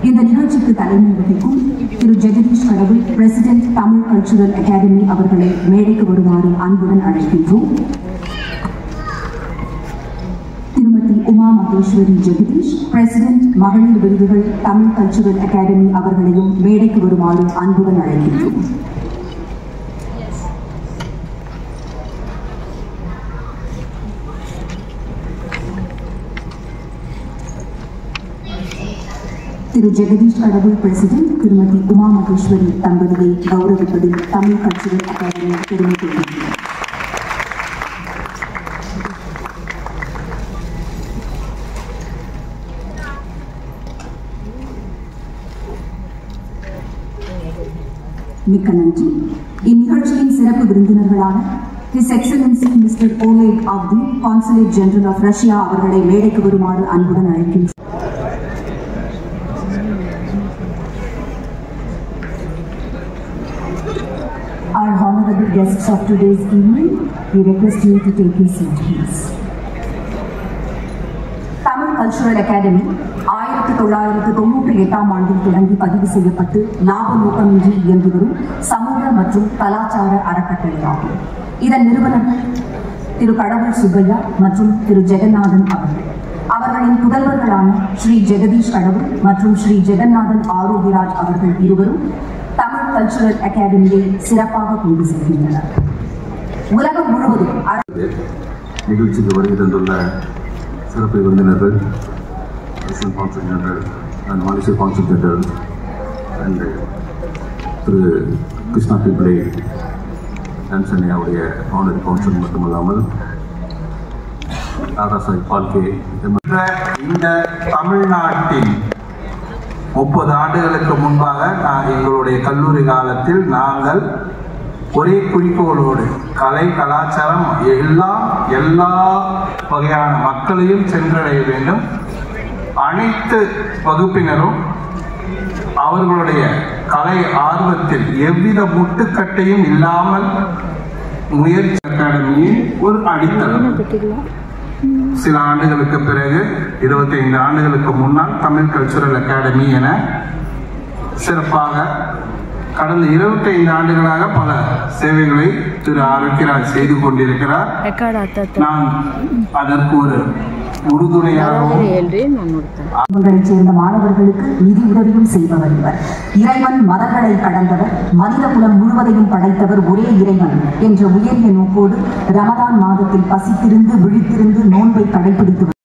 இந்த நிகழ்ச்சிக்கு தலைமை வகிக்கும் திரு ஜெகதீஷ் கடவுள் பிரசிடென்ட் தமிழ் கல்ச்சுரல் அகாடமி அவர்களை மேடைக்கு வருமாறு அன்புடன் அழைக்கின்றோம். திருமதி உமா மகேஸ்வரி ஜெகதீஷ் பிரசிடென்ட் மகளிர் விருதுகள் தமிழ் கல்ச்சுரல் அகாடமி அவர்களையும் மேடைக்கு வருமாறு அன்புடன் அழைக்கின்றோம். திரு ஜெகதீஷ் கடவுள் பிரசிடென்ட் திருமதி உமா மகேஸ்வரி தம்பதியை கௌரவிப்பதில் தமிழ் கல்ச்சுரல் அகாடமி பெருமை கொள்கிறது. மிக்க நன்றி. இந்நிகழ்ச்சியின் சிறப்பு விருந்தினர்களான His Excellency Mr. Oleg Avdi, Consulate General of Russia அவர்களை மேடைக்கு வருமாறு அன்புடன் அழைக்கின்றோம். Our honorable guests of today's evening, we request you to take your seat, please. Tamil cultural academy 1998ஆம் ஆண்டில் தொடங்கி பதிவு செய்யப்பட்டு லாப நோக்கமின்றி இயங்கி வரும் சமூக மற்றும் கலாச்சார அறக்கட்டளையாகும். இதன் நிறுவனர்கள் திரு கடவுள் சுப்பையா மற்றும் திரு ஜெகநாதன் அவர்களின் புதல்வர்களான ஸ்ரீ ஜெகதீஷ் கடவுள் மற்றும் ஸ்ரீ ஜெகநாதன் ஆரோக்கியராஜ் அவர்கள் இருவரும் தமிழ் கல்ச்சுரல் அகாடமியை சிறப்பாக கொண்டு செல்கின்றனர். உலகம் முழுவதும் நிகழ்ச்சிக்கு வருகை தந்துள்ள சிறப்பு விருந்தினர்கள், கான்சுல் ஜெனரல் அண்ட் மலேசிய கான்சுல் ஜெனரல் அண்ட் திரு கிருஷ்ணா பிப்ளே டான்சனியாவுடைய ஆனரி கவுன்சில் மட்டுமல்லாமல் தாதாசாஹிப் பால்கே இந்த தமிழ்நாட்டில் 30 ஆண்டுகளுக்கு முன்பாக எங்களுடைய கல்லூரி காலத்தில் நாங்கள் ஒரே குறிக்கோளோடு கலை கலாச்சாரம் எல்லா வகையான மக்களையும் சென்றடைய வேண்டும், அனைத்து வகுப்பினரும் அவர்களுடைய கலை ஆர்வத்தில் எவ்வித முட்டுக்கட்டையும் இல்லாமல் முயற்சி அகாடமியின் ஒரு அடித்தளம். சில ஆண்டுகளுக்கு பிறகு 25 ஆண்டுகளுக்கு முன்னால் தமிழ் கல்ச்சுரல் அகாடமி என சிறப்பாக கடந்த 25 ஆண்டுகளாக பல சேவைகளை திரு ஆரோக்கியராஜ் செய்து கொண்டிருக்கிறார். நான் அதற்கு ஒரு உறுதுணையாகவும் அவர்களைச் சேர்ந்த மாணவர்களுக்கு நிதி உதவியும் செய்பவர் இவர். இறைவன் மதங்களை கடந்தவர், மனித குலம் முழுவதையும் படைத்தவர் ஒரே இறைவன் என்ற உயரிய நோக்கோடு ரமதான் மாதத்தில் பசித்திருந்து விழித்திருந்து நோன்பை கடைபிடித்து